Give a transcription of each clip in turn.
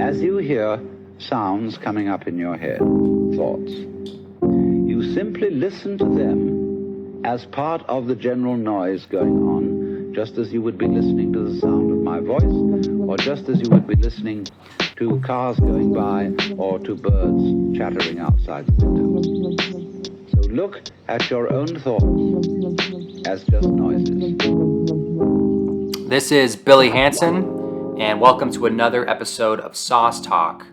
As you hear sounds coming up in your head, thoughts, you simply listen to them as part of the general noise going on, just as you would be listening to the sound of my voice, or just as you would be listening to cars going by or to birds chattering outside the window. So look at your own thoughts as just noises. This is Billy Hansen, and welcome to another episode of Sauce Talk,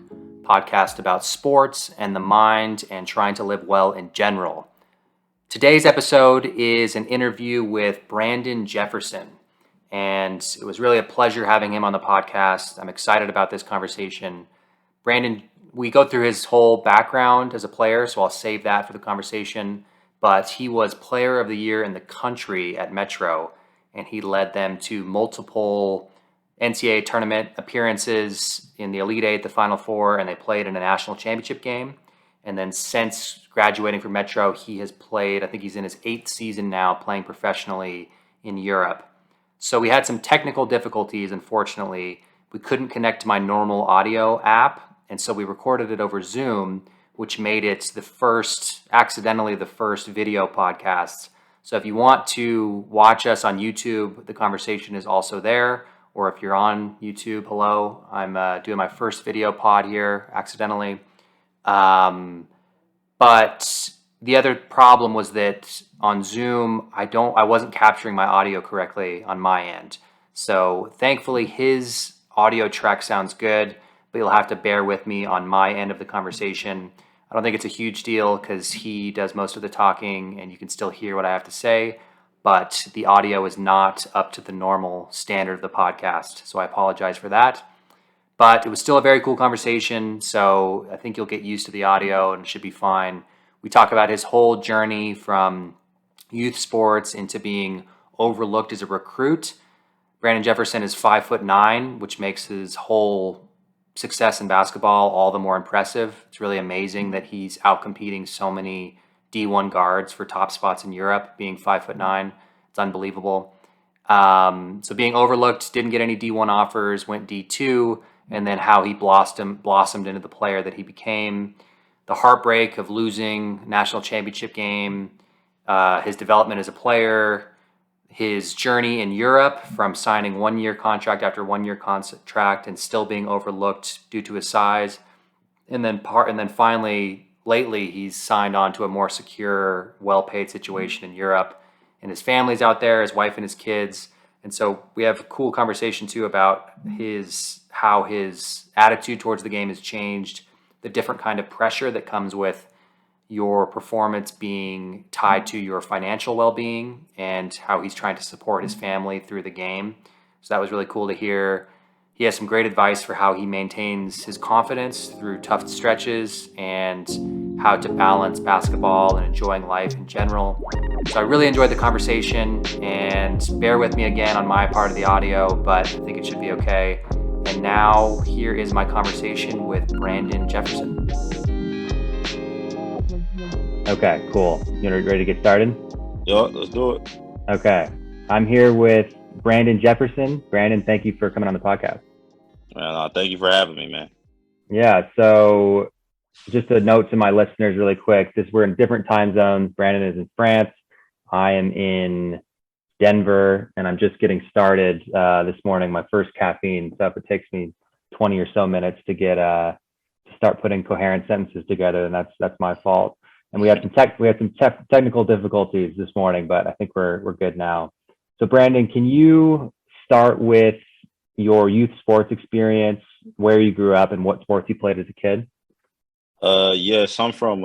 podcast about sports and the mind and trying to live well in general. Today's episode is an interview with Brandon Jefferson, and it was really a pleasure having him on the podcast. I'm excited about this conversation. Brandon, we go through his whole background as a player, so I'll save that for the conversation, but he was Player of the Year in the country at Metro, and he led them to multiple NCAA tournament appearances in the Elite Eight, the Final Four, and they played in a national championship game. And then since graduating from Metro, he has played, I think he's in his 8th season now, playing professionally in Europe. So we had some technical difficulties, unfortunately. We couldn't connect to my normal audio app, and so we recorded it over Zoom, which made it accidentally the first video podcast. So if you want to watch us on YouTube, the conversation is also there. Or if you're on YouTube, hello, I'm doing my first video pod here accidentally. But the other problem was that on Zoom, I wasn't capturing my audio correctly on my end. So thankfully his audio track sounds good, but you'll have to bear with me on my end of the conversation. I don't think it's a huge deal because he does most of the talking and you can still hear what I have to say, but the audio is not up to the normal standard of the podcast. So I apologize for that. But it was still a very cool conversation, so I think you'll get used to the audio and it should be fine. We talk about his whole journey from youth sports into being overlooked as a recruit. Brandon Jefferson is 5'9", which makes his whole success in basketball all the more impressive. It's really amazing that he's outcompeting so many D1 guards for top spots in Europe, being 5'9". It's unbelievable. So being overlooked, didn't get any D1 offers, went D2, and then how he blossomed into the player that he became. The heartbreak of losing national championship game, his development as a player, his journey in Europe from signing 1-year contract after 1-year contract and still being overlooked due to his size. And then finally, lately, he's signed on to a more secure, well-paid situation in Europe. And his family's out there, his wife and his kids. And so we have a cool conversation too about how his attitude towards the game has changed, the different kind of pressure that comes with your performance being tied to your financial well-being and how he's trying to support his family through the game. So that was really cool to hear. He has some great advice for how he maintains his confidence through tough stretches and how to balance basketball and enjoying life in general. So I really enjoyed the conversation, and bear with me again on my part of the audio, but I think it should be okay. And now here is my conversation with Brandon Jefferson. Okay, cool. You ready to get started? Yeah, let's do it. Okay. I'm here with Brandon Jefferson. Brandon, thank you for coming on the podcast. Thank you for having me, man. Yeah, so just a note to my listeners really quick. We're in different time zones. Brandon is in France. I am in Denver, and I'm just getting started this morning, my first caffeine. So if it takes me 20 or so minutes to get to start putting coherent sentences together, and that's my fault. And we had some technical difficulties this morning, but I think we're good now. So Brandon, can you start with your youth sports experience, where you grew up and what sports you played as a kid? Yes, I'm from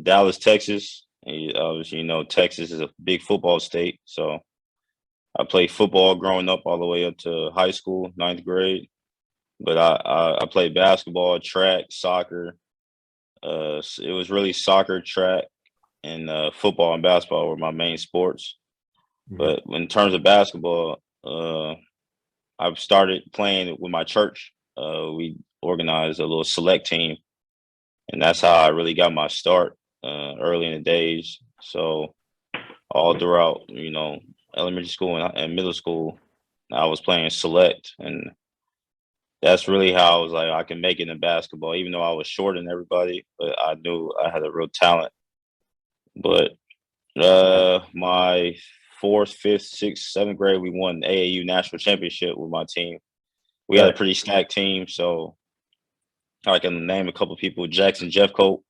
Dallas, Texas. And obviously, Texas is a big football state. So I played football growing up all the way up to high school, 9th grade. But I played basketball, track, soccer. It was really soccer, track, and football and basketball were my main sports. Mm-hmm. But in terms of basketball, I started playing with my church. We organized a little select team, and that's how I really got my start early in the days. So all throughout, elementary school and middle school, I was playing select, and that's really how I was like, I can make it in basketball, even though I was shorter than everybody, but I knew I had a real talent. But Yeah. my fourth, fifth, sixth, seventh grade, we won the AAU national championship with my team. We had a Really? pretty stacked team, so I can name a couple of people. Jackson Jeffcoat,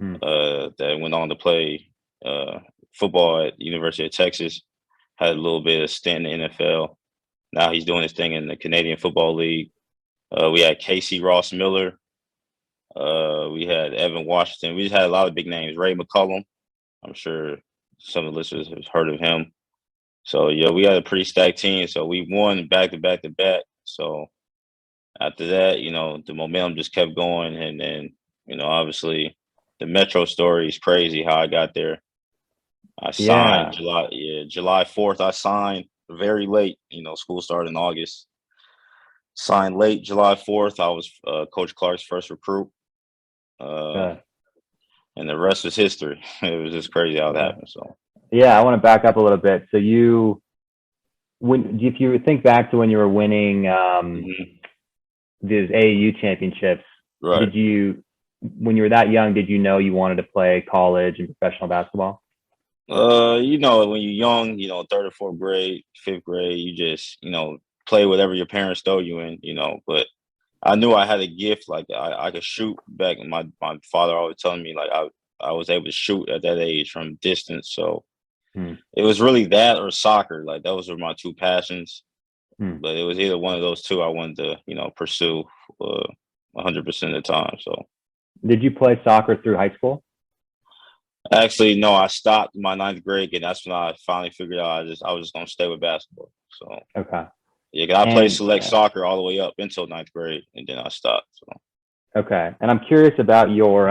Mm. that went on to play uh, football at University of Texas, had a little bit of stint in the NFL. Now he's doing his thing in the Canadian Football League. We had Casey Ross Miller. We had Evan Washington. We just had a lot of big names. Ray McCullum. I'm sure some of the listeners have heard of him. So yeah, we had a pretty stacked team. So we won back to back to back. So after that, the momentum just kept going, and then obviously the Metro story is crazy. How I got there. I signed Yeah. July 4th. I signed very late. School started in August. Signed late July 4th. I was Coach Clark's first recruit. Uh, Really. and the rest is history. It was just crazy how it Yeah. happened. So Yeah. I want to back up a little bit. So if you think back to when you were winning mhm. these AAU championships, Right. when you were that young, did you know you wanted to play college and professional basketball? When you're young, third or fourth grade, fifth grade, you just, play whatever your parents throw you in. But I knew I had a gift, like I could shoot back. My father always telling me like I was able to shoot at that age from distance. So Hmm. it was really that or soccer. Like those were my two passions. Hmm. But it was either one of those two I wanted to, pursue 100% of the time. So Did you play soccer through high school? actually, no, I stopped my ninth grade, and that's when I finally figured out I was just gonna stay with basketball. So Okay. yeah, 'cause I played And select soccer all the way up until ninth grade, and then I stopped. So okay. And I'm curious about your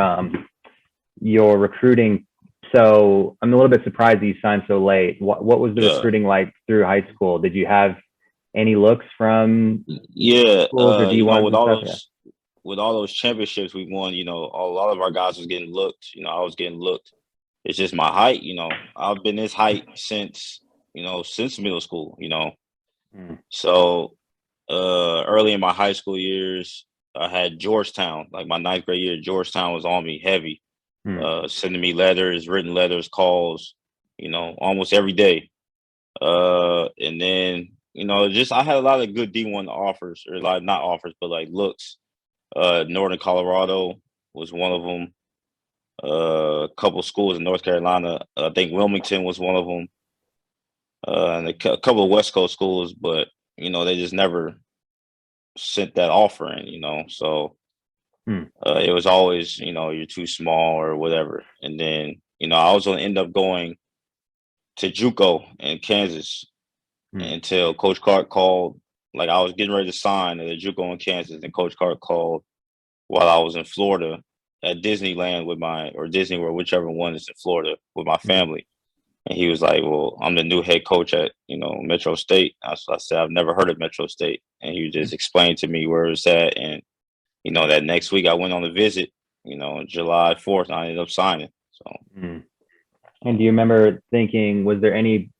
recruiting. So I'm a little bit surprised that you signed so late. What was the yeah, recruiting like through high school? Did you have any looks from yeah. schools or D1s and stuff? Yeah. With all those championships we won, a lot of our guys was getting looked. I was getting looked. It's just my height. I've been this height since middle school. Hmm. So early in my high school years, I had Georgetown. Like my ninth grade year, Georgetown was on me heavy, Hmm. sending me letters, written letters, calls, almost every day. And then, just I had a lot of good D1 offers, or like not offers, but like looks. Northern Colorado was one of them. A couple schools in North Carolina. I think Wilmington was one of them. And a couple of West Coast schools, but they just never sent that offer in. So Hmm. it was always, you're too small or whatever. And then, I was going to end up going to JUCO in Kansas Hmm. until Coach Clark called. Like I was getting ready to sign at a JUCO in Kansas, and Coach Clark called while I was in Florida at Disneyland or Disney World, whichever one is in Florida with my Hmm. family. And he was like, "Well, I'm the new head coach at Metro State." I said, "I've never heard of Metro State," and he just explained to me where it's at. And that next week I went on a visit. July 4th, I ended up signing. So Hmm. And do you remember thinking, was there anything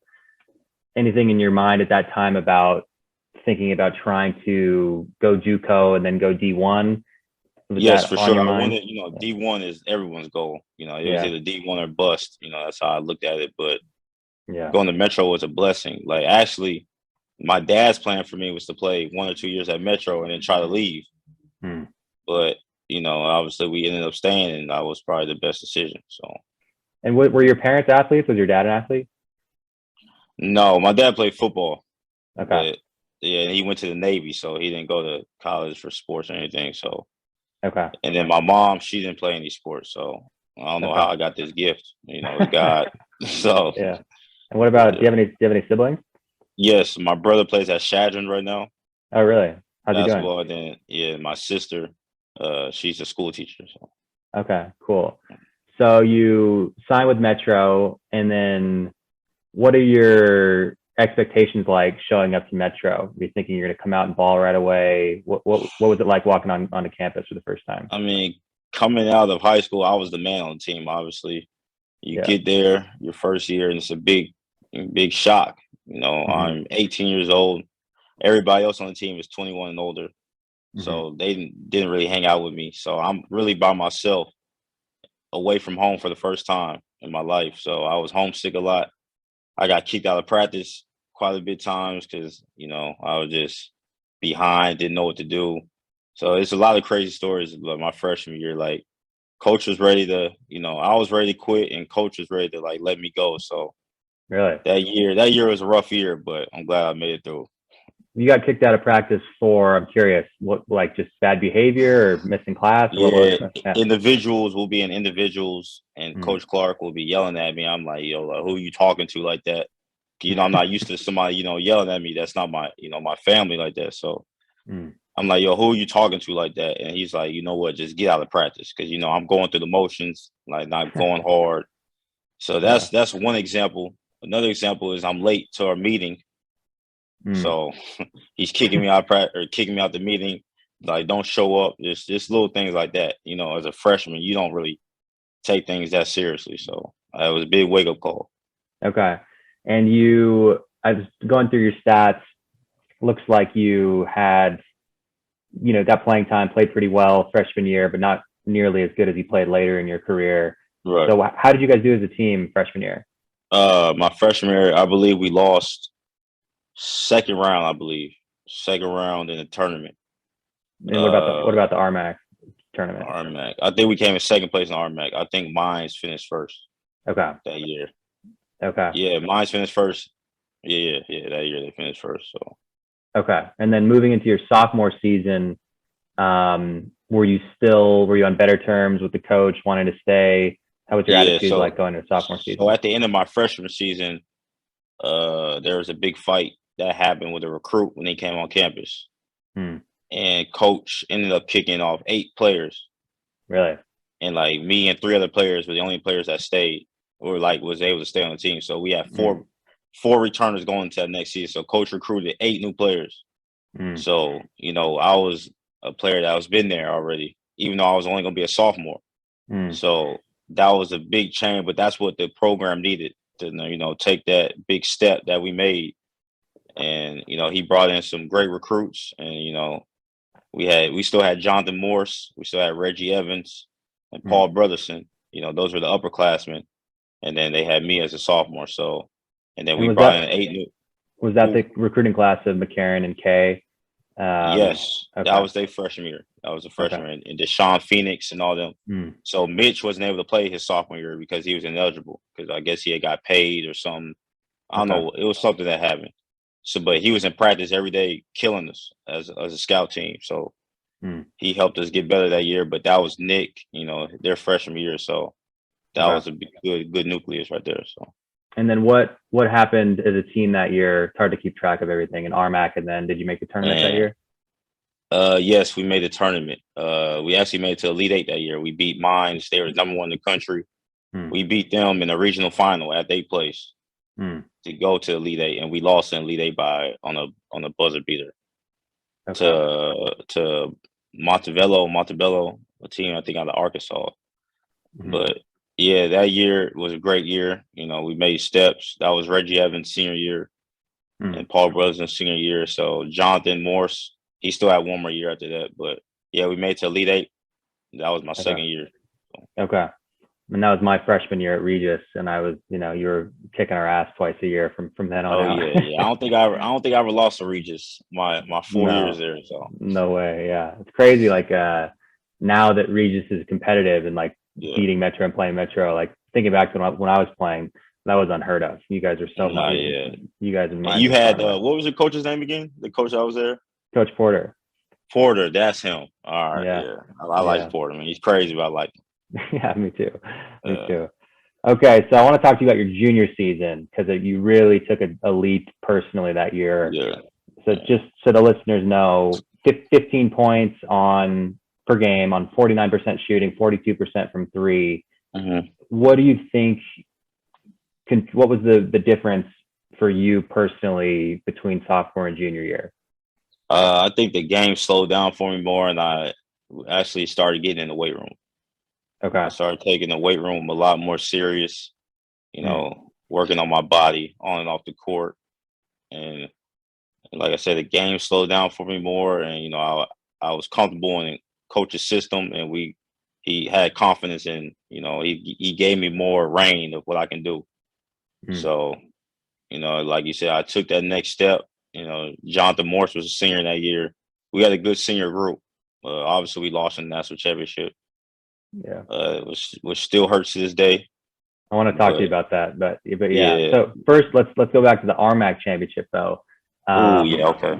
in your mind at that time about thinking about trying to go JUCO and then go D1? Was yes, that for on sure. your I mind? wanted, D1 is everyone's goal. It was Yeah. either D1 or bust. That's how I looked at it. But Yeah. going to Metro was a blessing. Like actually, my dad's plan for me was to play 1 or 2 years at Metro and then try to leave. Hmm. But obviously we ended up staying, and that was probably the best decision. So And were your parents athletes? Was your dad an athlete? no, my dad played football, Okay. but yeah, he went to the Navy, so he didn't go to college for sports or anything. So, Okay. and then my mom, she didn't play any sports, so I don't know Okay. how I got this gift. It's God. So, Yeah. And what about, but do you have any siblings? yes, my brother plays at Shadron right now, Oh, really? How's he doing? basketball. And then yeah, my sister, she's a school teacher. So Okay, cool. So you sign with Metro, and then what are your expectations like showing up to Metro? Are you thinking you're going to come out and ball right away? What was it like walking onto campus for the first time? I mean, coming out of high school, I was the man on the team. Obviously, you Yeah. get there your first year, and it's a big shock. Hmm. I'm 18 years old. Everybody else on the team is 21 and older. So they didn't really hang out with me. So I'm really by myself away from home for the first time in my life. So I was homesick a lot. I got kicked out of practice quite a bit times because, I was just behind, didn't know what to do. So it's a lot of crazy stories about my freshman year. Like coach was ready to, I was ready to quit and coach was ready to like let me go. So Really? that year was a rough year, but I'm glad I made it through. You got kicked out of practice for, I'm curious, what, like just bad behavior or missing class, or what Yeah, was it? Yeah. individuals will be in individuals, and Mm. Coach Clark will be yelling at me. I'm like, yo, like, who are you talking to like that? I'm not used to somebody, yelling at me. That's not my, my family like that. So Mm. I'm like, yo, who are you talking to like that? And he's like, you know what, just get out of practice because I'm going through the motions, like not going hard. So Yeah. that's one example. Another example is I'm late to our meeting. Mm. So he's kicking me out or kicking me out the meeting. Like, don't show up. Just little things like that. As a freshman, you don't really take things that seriously. So it was a big wake up call. Okay. And I was going through your stats. Looks like you had, got playing time, played pretty well freshman year, but not nearly as good as you played later in your career. Right. So how did you guys do as a team freshman year? My freshman year, I believe we lost second round. I believe second round in the tournament. And what about the RMAC tournament? RMAC. I think we came in second place in RMAC. I think Mines finished first. Okay. That year. Okay. Yeah, Mines finished first. Yeah. That year they finished first. So. Okay. And then moving into your sophomore season, were you on better terms with the coach, wanting to stay? How was your attitude like going into sophomore season? So at the end of my freshman season, there was a big fight that happened with a recruit when he came on campus. And coach ended up kicking off 8 players. Really? And like me and 3 other players were the only players that stayed or like was able to stay on the team. So we had four returners going into that next season. So coach recruited 8 new players. So, I was a player that was been there already, even though I was only going to be a sophomore. So that was a big change, but that's what the program needed to, take that big step that we made. And, he brought in some great recruits and, we still had Jonathan Morse, we still had Reggie Evans and Paul Brotherson. Those were the upperclassmen. And then they had me as a sophomore. So, and then we brought in 8 new. Was that the recruiting class of McCarron and Kay? Yes, okay. that was their freshman year. That was a freshman, okay. And Deshaun Phoenix and all them. So Mitch wasn't able to play his sophomore year because he was ineligible because I guess he had got paid or something. I don't know. It was something that happened. So, but he was in practice every day, killing us as a scout team. So he helped us get better that year. But that was Nick, their freshman year. So that was a good nucleus right there. So. And then what happened as a team that year? It's hard to keep track of everything in RMAC. And then did you make the tournament that year? Yes, we made the tournament. We actually made it to Elite 8 that year. We beat Mines. They were number 1 in the country. We beat them in the regional final at 8th place to go to Elite 8, and we lost in Elite 8 on a buzzer beater to Montebello, a team I think out of Arkansas. But yeah, that year was a great year. We made steps. That was Reggie Evans' senior year and Paul Brotherson's senior year. So Jonathan Morse, he still had one more year after that. But yeah, we made it to Elite 8. That was my second year. So. Okay. And that was my freshman year at Regis, and I was, you were kicking our ass twice a year from then on out. Yeah. I don't think I ever lost to Regis my 4 years there. So no way. Yeah, it's crazy. Like now that Regis is competitive and like beating Metro and playing Metro, like thinking back to when I was playing, that was unheard of. You guys are so much. Yeah. You guys in my. You had what was your coach's name again? The coach that was there. Coach Porter. Porter, that's him. All right. Yeah. I like Porter, man. He's crazy, but I like him. Yeah, me too. Me too. Okay, so I want to talk to you about your junior season because you really took a leap personally that year. Yeah. So just so the listeners know, 15 points per game on 49% shooting, 42% from 3. What do you think? What was the difference for you personally between sophomore and junior year? I think the game slowed down for me more, and I actually started getting in the weight room. Okay. I started taking the weight room a lot more serious, working on my body on and off the court. And like I said, the game slowed down for me more. And, I I was comfortable in coach's system, and he had confidence in, he gave me more reign of what I can do. Mm. So, like you said, I took that next step. Jonathan Morse was a senior that year. We had a good senior group. Obviously, we lost in the national championship. Yeah. Which still hurts to this day. I want to talk to you about that, but yeah. Yeah. So first, let's go back to the RMAC championship though. Oh yeah, okay.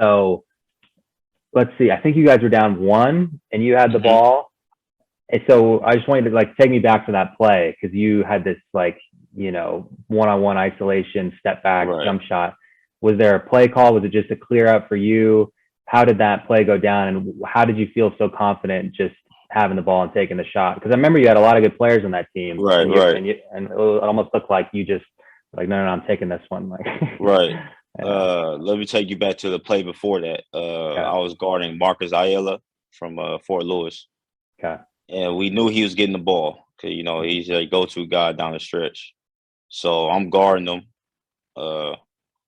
So let's see. I think you guys were down 1, and you had the ball. And so I just wanted to take me back to that play, because you had this one-on-one isolation, step back, jump shot. Was there a play call? Was it just a clear up for you? How did that play go down, and how did you feel so confident just having the ball and taking the shot? Because I remember you had a lot of good players on that team, right? And it almost looked like you just no, I'm taking this one. Right. Let me take you back to the play before that. I was guarding Marcus Ayala from Fort Lewis. Okay. And we knew he was getting the ball because he's a go-to guy down the stretch. So I'm guarding him.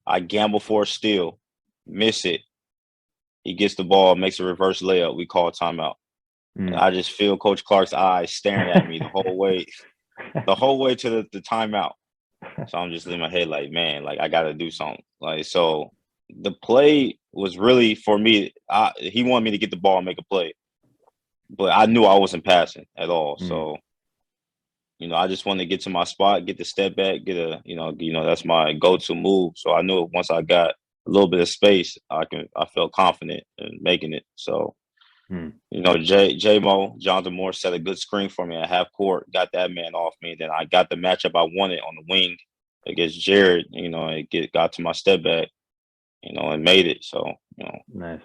I gamble for a steal, miss it. He gets the ball, makes a reverse layup. We call timeout. And I just feel Coach Clark's eyes staring at me the whole way to the timeout. So I'm just in my head like, man, I got to do something. So the play was really for me. He wanted me to get the ball and make a play, but I knew I wasn't passing at all. So, I just wanted to get to my spot, get the step back, get that's my go-to move. So I knew once I got a little bit of space, I felt confident in making it. So, J-Mo, Jonathan Moore set a good screen for me at half court, got that man off me. Then I got the matchup I wanted on the wing against Jared, it got to my step back, and made it. So, Nice.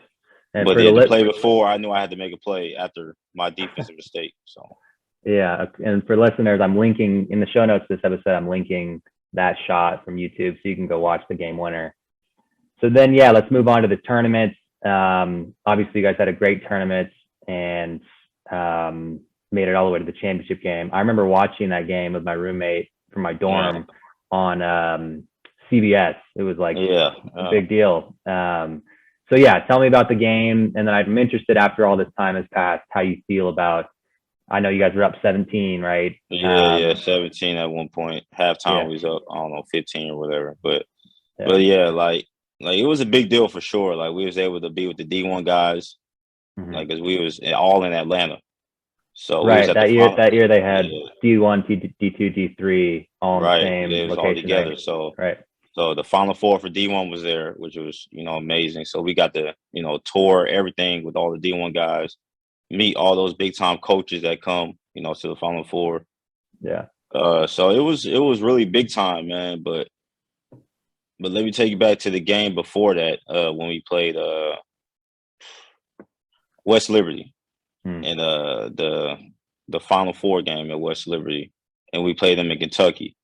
And but the play before, I knew I had to make a play after my defensive mistake. So, yeah. And for listeners, I'm linking in the show notes this episode, I'm linking that shot from YouTube so you can go watch the game winner. So then, let's move on to the tournament. Obviously, you guys had a great tournament and made it all the way to the championship game. I remember watching that game with my roommate from my dorm on CBS. It was a big deal. So tell me about the game, and then I'm interested, after all this time has passed, how you feel about. I know you guys were up 17, right? Yeah, 17 at one point. Halftime we was up, I don't know, 15 or whatever. But it was a big deal for sure. We was able to be with the D1 guys, because we was all in Atlanta. So that year they had D1, D2, D3 all in the same location. All together. So So the Final Four for D1 was there, which was, amazing. So we got to, tour everything with all the D1 guys, meet all those big time coaches that come, to the Final Four. Yeah. So it was really big time, man. But let me take you back to the game before that, when we played West Liberty and the Final Four game at West Liberty, and we played them in Kentucky.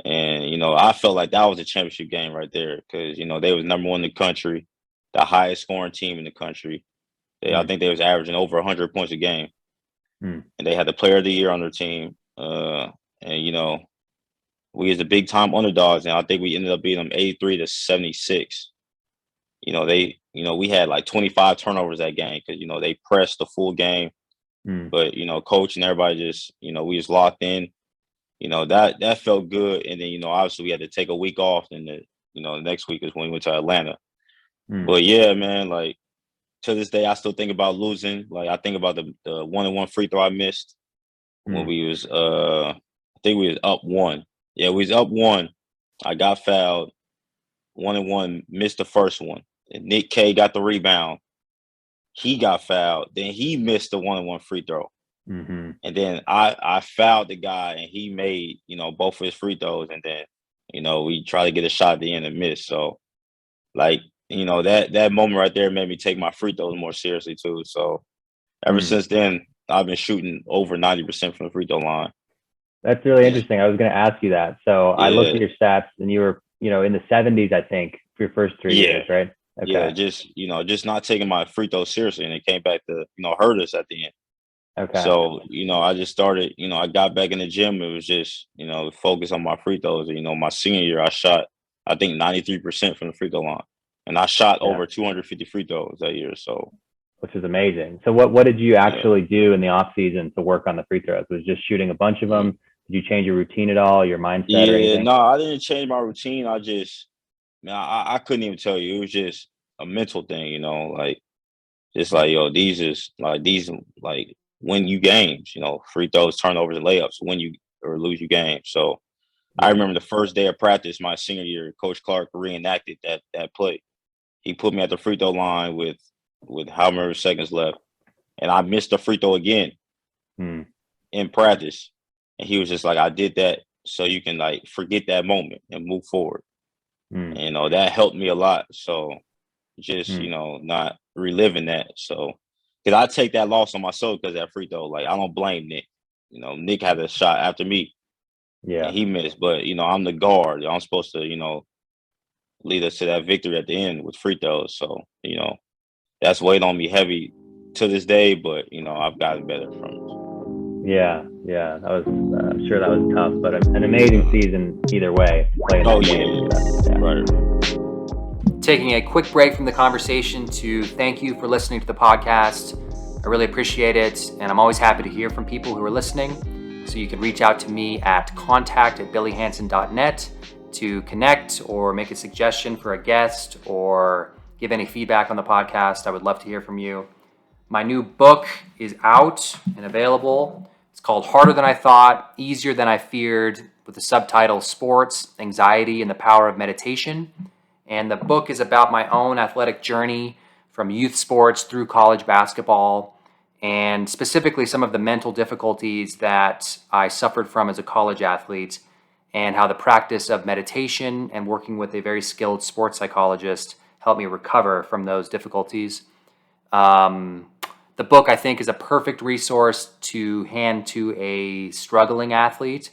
And, I felt like that was a championship game right there because, they was number 1 in the country, the highest scoring team in the country. I think they was averaging over 100 points a game. And they had the player of the year on their team. And, we was the big time underdogs, and I think we ended up beating them 83-76. We had 25 turnovers that game because, they pressed the full game. But, coach and everybody just, we was locked in. That felt good. And then, obviously we had to take a week off. And the next week is when we went to Atlanta. But yeah, man, to this day, I still think about losing. I think about the 1-and-1 free throw I missed when we was, I think we was up 1. Yeah, we was up 1. I got fouled. 1-and-1, missed the first one. And Nick K got the rebound. He got fouled. Then he missed the 1-and-1 free throw. And then I fouled the guy, and he made, both of his free throws. And then, we tried to get a shot at the end and missed. So, that moment right there made me take my free throws more seriously too. So ever since then, I've been shooting over 90% from the free throw line. That's really interesting. I was going to ask you that. So I looked at your stats, and you were, in the 70s, I think, for your first 3 years, right? Okay. Yeah, just not taking my free throws seriously, and it came back to, hurt us at the end. Okay. So, I just started, I got back in the gym. It was just, focus on my free throws. My senior year, I shot, I think, 93% from the free throw line. And I shot over 250 free throws that year. So which is amazing. So what did you actually do in the off season to work on the free throws? Was it just shooting a bunch of them? Did you change your routine at all, your mindset or Yeah, anything? no, I didn't change my routine. Man, I couldn't even tell you. It was just a mental thing, like just like these like win you games, free throws, turnovers, and layups win you or lose you games. So I Yeah. remember the first day of practice my senior year, Coach Clark reenacted that play. He put me at the free throw line with how many seconds left, and I missed the free throw again Hmm. in practice. And he was just like, I did that so you can like forget that moment and move forward. Hmm. And, that helped me a lot. So just, Hmm. not reliving that. So, because I take that loss on myself because that free throw, like I don't blame Nick. Nick had a shot after me and Yeah. he missed, but I'm the guard. I'm supposed to, lead us to that victory at the end with free throws. So, that's weighed on me heavy to this day, but I've gotten better from it. Yeah. Yeah. That was, I'm sure that was tough, but an amazing season either way, playing that game. Yeah. Right. Taking a quick break from the conversation to thank you for listening to the podcast. I really appreciate it, and I'm always happy to hear from people who are listening. So you can reach out to me at contact@billyhansen.net to connect or make a suggestion for a guest or give any feedback on the podcast. I would love to hear from you. My new book is out and available. It's called Harder Than I Thought, Easier Than I Feared, with the subtitle Sports, Anxiety, and the Power of Meditation. And the book is about my own athletic journey from youth sports through college basketball, and specifically some of the mental difficulties that I suffered from as a college athlete, and how the practice of meditation and working with a very skilled sports psychologist helped me recover from those difficulties. The book, I think, is a perfect resource to hand to a struggling athlete,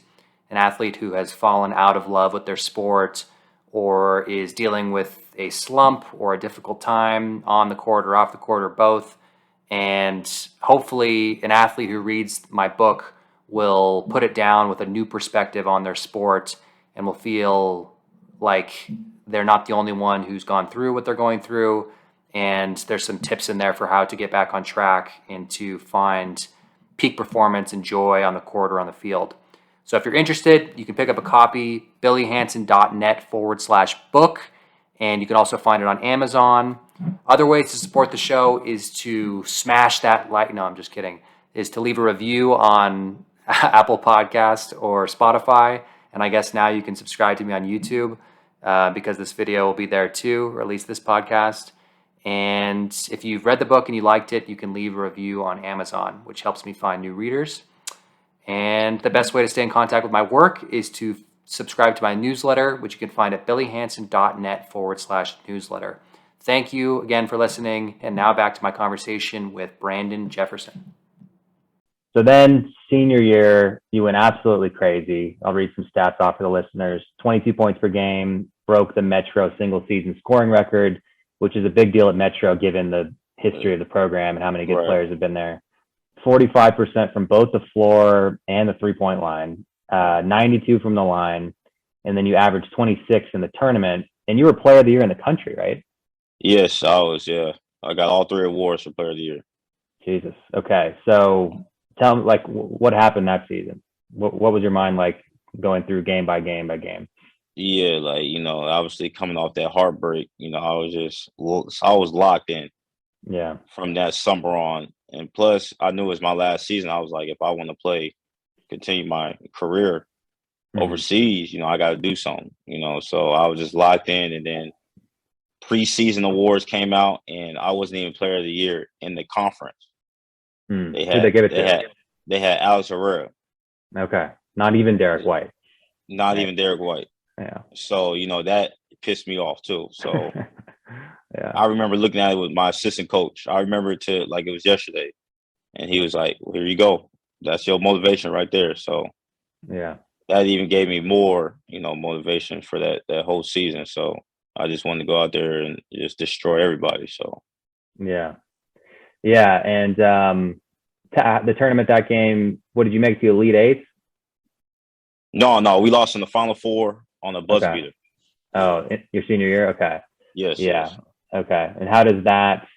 an athlete who has fallen out of love with their sport or is dealing with a slump or a difficult time on the court or off the court or both. And hopefully an athlete who reads my book will put it down with a new perspective on their sport and will feel like they're not the only one who's gone through what they're going through. And there's some tips in there for how to get back on track and to find peak performance and joy on the court or on the field. So if you're interested, you can pick up a copy, billyhansen.net/book, and you can also find it on Amazon. Other ways to support the show is to smash that like, no, I'm just kidding, is to leave a review on Apple Podcast or Spotify. And I guess now you can subscribe to me on YouTube because this video will be there too, or at least this podcast. And if you've read the book and you liked it, you can leave a review on Amazon, which helps me find new readers. And the best way to stay in contact with my work is to subscribe to my newsletter, which you can find at billyhansen.net/newsletter. Thank you again for listening. And now back to my conversation with Brandon Jefferson. So then senior year, you went absolutely crazy. I'll read some stats off for the listeners. 22 points per game, broke the Metro single season scoring record, which is a big deal at Metro given the history of the program and how many good players have been there. 45% from both the floor and the three-point line, 92 from the line, and then you averaged 26 in the tournament, and you were player of the year in the country, right? Yes, I was, yeah. I got all 3 awards for player of the year. Jesus. Okay. So tell me, like, what happened that season? What was your mind like going through game by game by game? Yeah, like, obviously coming off that heartbreak, I was locked in. Yeah. From that summer on. And plus, I knew it was my last season. I was like, if I want to continue my career overseas, I got to do something, So I was just locked in. And then preseason awards came out, and I wasn't even player of the year in the conference. Who'd they give it to? They had Alex Herrera. Okay. Not even Derek White. Not even Derek White. Yeah. So, that pissed me off too. So yeah. I remember looking at it with my assistant coach. I remember it like it was yesterday. And he was like, well, here you go. That's your motivation right there. So yeah, that even gave me more, motivation for that whole season. So I just wanted to go out there and just destroy everybody. So yeah. And the tournament, that game, what did you make, the Elite Eight? No, we lost in the Final Four on a buzzer beater. Oh, your senior year? Okay. Yes. Yeah. Yes. Okay. And how does that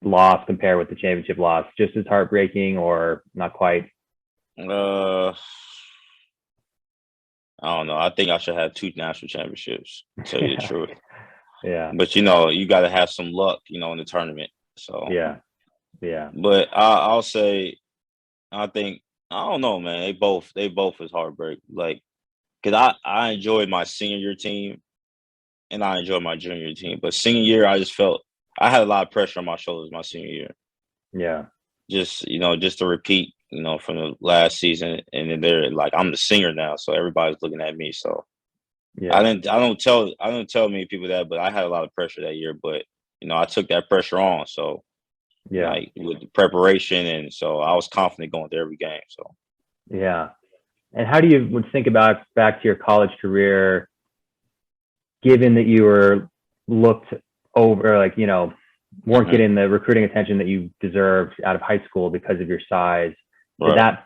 loss compare with the championship loss? Just as heartbreaking or not quite? I don't know. I think I should have 2 national championships, to tell you the truth. Yeah. But, you got to have some luck, in the tournament. So, Yeah. Yeah. but I'll say, I think, I don't know, man. They both is heartbreak. Like, because I enjoyed my senior year team and I enjoyed my junior year team. But senior year, I just felt I had a lot of pressure on my shoulders my senior year. Yeah. Just to repeat, from the last season. And then they're like, I'm the singer now. So everybody's looking at me. So Yeah. I don't tell many people that, but I had a lot of pressure that year. But, I took that pressure on. So, Yeah. like with the preparation. And so I was confident going to every game. So, Yeah. And how do you would think about back to your college career, given that you were looked over, like, weren't mhm, getting the recruiting attention that you deserved out of high school because of your size? Did right. that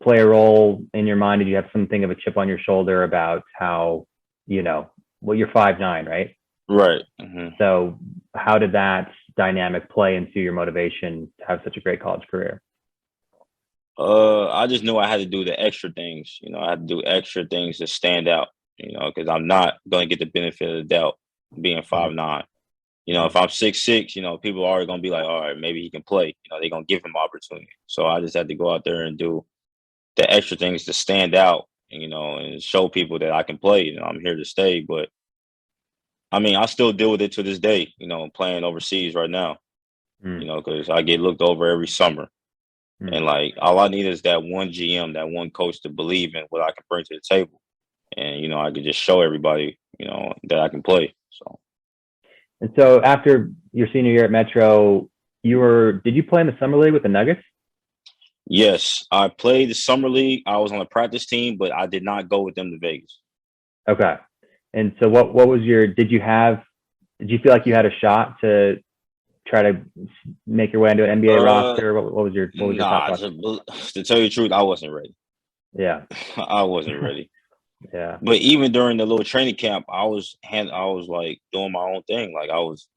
play a role in your mind? Did you have something of a chip on your shoulder about how, well, you're 5'9", right? Right. Mhm. So how did that dynamic play into your motivation to have such a great college career? I just knew I had to do the extra things. I had to do extra things to stand out. Because I'm not going to get the benefit of the doubt being Mhm. 5'9". If I'm 6'6", people are already going to be like, all right, maybe he can play. They're going to give him opportunity. So I just had to go out there and do the extra things to stand out. And show people that I can play. I'm here to stay. But I mean, I still deal with it to this day. Playing overseas right now. Mm, Because I get looked over every summer. mm. And like all I need is that one GM, that one coach to believe in what I can bring to the table. And I could just show everybody, that I can play. So And so after your senior year at Metro, did you play in the summer league with the Nuggets? yes, I played the summer league. I was on the practice team, but I did not go with them to Vegas. Okay. And so what was did you feel like you had a shot to try to make your way into an NBA Uh roster? What was your thought nah, process? to tell you the truth, I wasn't ready. Yeah. I wasn't ready. Yeah. But even during the little training camp, I was like doing my own thing. Like I was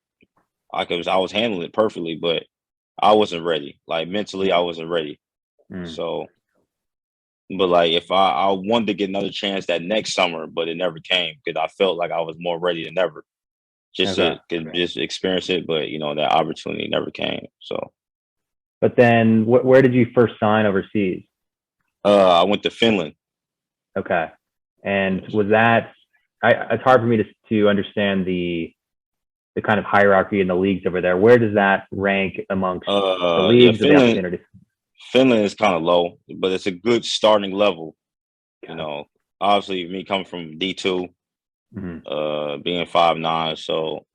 handling it perfectly, but I wasn't ready. Like mentally I wasn't ready. Mm. So but like if I wanted to get another chance that next summer, but it never came because I felt like I was more ready than ever just Okay. to just experience it. But that opportunity never came. So But then where did you first sign overseas? I went to Finland. Okay. And Yes. was that it's hard for me to understand the kind of hierarchy in the leagues over there. Where does that rank amongst the Yeah, leagues or the opportunities? Finland is kind of low, but it's a good starting level. You Okay. know, Obviously me coming from D2, Mm-hmm. being 5'9", so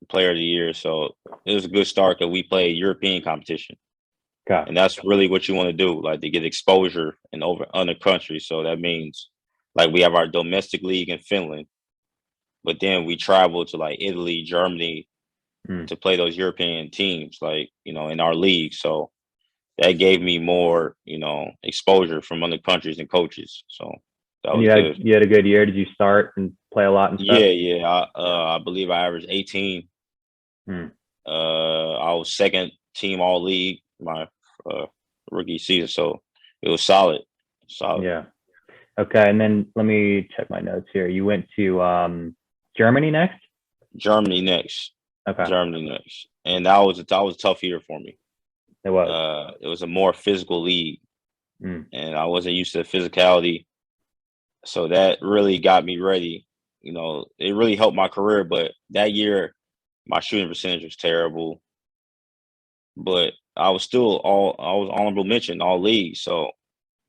player of the year. So it was a good start because we played European competition. Okay. And that's really what you want to do, like to get exposure in over other countries. So that means like we have our domestic league in Finland, but then we travel to like Italy, Germany Mm. to play those European teams, like, in our league. So that gave me more, exposure from other countries and coaches. So that And was good. you had a good year. Did you start and play a lot and stuff? Yeah. I believe I averaged 18. Mm. I was second team all league my uh, rookie season. So it was solid. Solid. Yeah. Okay. And then let me check my notes here. You went to Germany next? Germany next. Okay. Germany next. And that was a tough year for me. It was. It was a more physical league, Mm. and I wasn't used to the physicality. So that really got me ready. It really helped my career. But that year, my shooting percentage was terrible. But I was honorable mention all league. So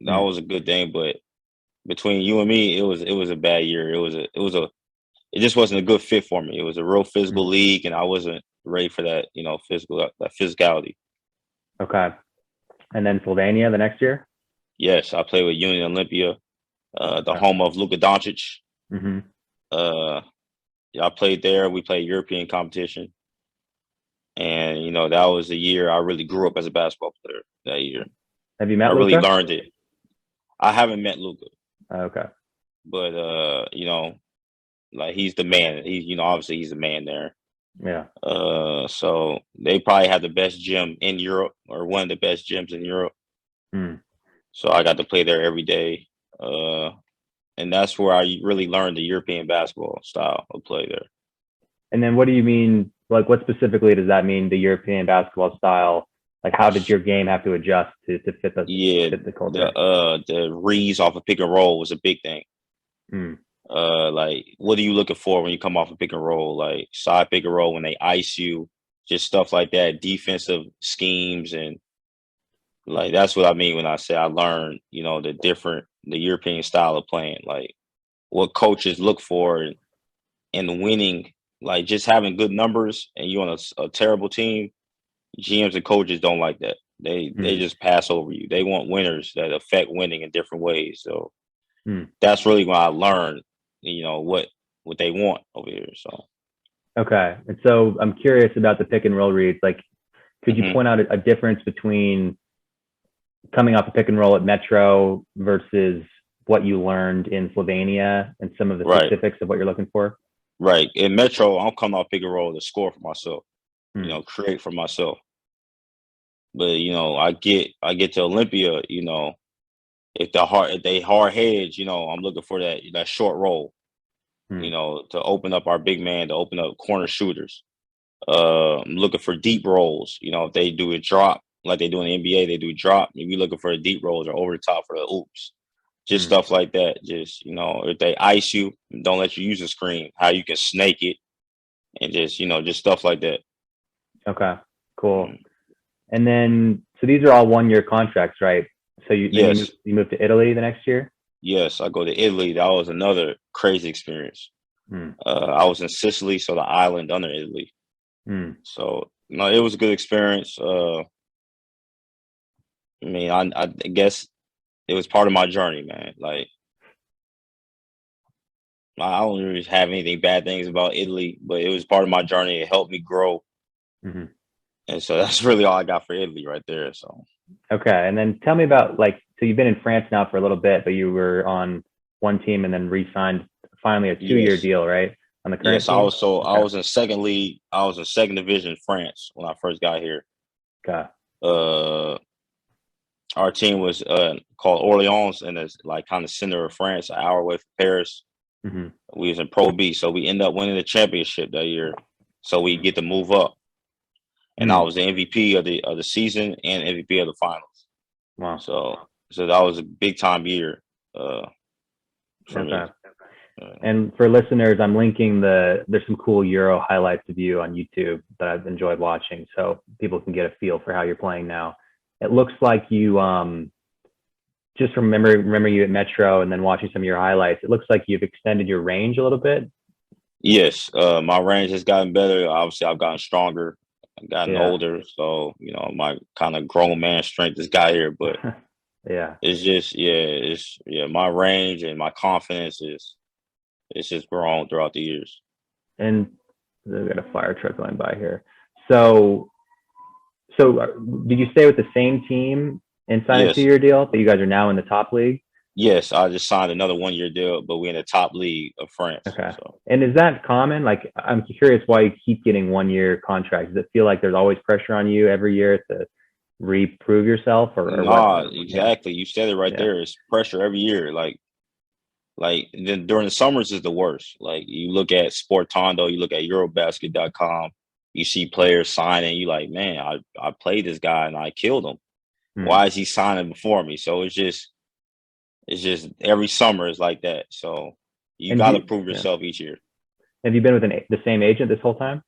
that Mm. was a good thing. But between you and me, it was a bad year. It just wasn't a good fit for me. It was a real physical Mm. league, and I wasn't ready for that, that physicality. Okay. And then Slovenia the next year? Yes, I played with Union Olympia, the Okay. home of Luka Doncic. Mm-hmm. Uh, yeah, I played there. We played European competition, and that was the year I really grew up as a basketball player. That year, Have you I met really Luca? learned it. I haven't met Luka, Okay. but like he's the man. Obviously he's the man there. Yeah. So they probably have the best gym in Europe, or one of the best gyms in Europe. Mm. So I got to play there every day. Uh, and that's where I really learned the European basketball style of play there. And then what do you mean? Like, what specifically does that mean? The European basketball style? Like, how did your game have to adjust to fit Yeah, the culture? the reads off a pick and roll was a big thing. Mm. Like, what are you looking for when you come off a pick and roll? Like side pick and roll when they ice you, just stuff like that. Defensive schemes, and like that's what I mean when I say I learned, the European style of playing, like what coaches look for in winning, like just having good numbers, and you on a terrible team. GMs and coaches don't like that. They Mm. just pass over you. They want winners that affect winning in different ways. So Mm. that's really when I learned, what they want over here. So Okay. And so I'm curious about the pick and roll reads. Like, could you hmm point out a difference between coming off a pick and roll at Metro versus what you learned in Slovenia and some of the right, specifics of what you're looking for? right. In Metro, I'm coming off pick and roll to score for myself, Mm. create for myself. But I get to Olympia, if they hard heads, I'm looking for that short roll, Mm. to open up our big man, to open up corner shooters. I'm looking for deep rolls. If they do a drop like they do in the NBA, they do drop. If you're looking for the deep rolls or over the top for the oops, just Mm. stuff like that. Just if they ice you, don't let you use the screen. How you can snake it, and just stuff like that. Okay. Cool. Mm. And then, so these are all 1 year contracts, right? So Yes, you moved to Italy the next year? yes. I go to Italy. That was another crazy experience. Mm. I was in Sicily, so the island under Italy. Mm. So no, it was a good experience. I mean, I guess it was part of my journey, man. Like I don't really have anything bad things about Italy, but it was part of my journey. It helped me grow, Hmm. and so that's really all I got for Italy right there. So Okay. And then tell me about, like, so you've been in France now for a little bit, but you were on one team and then re-signed finally a 2 year yes, deal, right? On the current yes, team? I Okay. was in second league. I was in second division France when I first got here. Okay. Uh, our team was called Orleans, and it's like kind of center of France, an hour away from Paris. Hmm. We was in Pro B, so we ended up winning the championship that year. So we get to move up, and I Mm. was the MVP of the season and MVP of the finals. Wow. So that was a big time year for Okay. me. Uh, And for listeners, I'm linking there's some cool Euro highlights of you on YouTube that I've enjoyed watching, so people can get a feel for how you're playing now. It looks like you, just remember you at Metro and then watching some of your highlights. It looks like you've extended your range a little bit. yes, my range has gotten better. Obviously, I've gotten stronger. I've gotten Yeah. older, so my kind of grown man strength has got here. But Yeah. it's just my range and my confidence is it's just grown throughout the years. And we've got a fire truck going by here. So, so did you stay with the same team inside a two Yes, year deal? But you guys are now in the top league? yes. I just signed another 1 year deal, but we're in the top league of France. Okay. So And is that common? Like, I'm curious why you keep getting 1 year contracts. Does it feel like there's always pressure on you every year to reprove yourself, or what? nah, Yeah. exactly. You said it right Yeah. there. It's pressure every year. Like then during the summers is the worst. Like you look at Sportando, you look at Eurobasket.com, you see players signing, you like, man, I played this guy and I killed him. Hmm. Why is he signing before me? So it's just every summer is like that. So you And gotta prove yeah. yourself each year. Have you been with the same agent this whole time?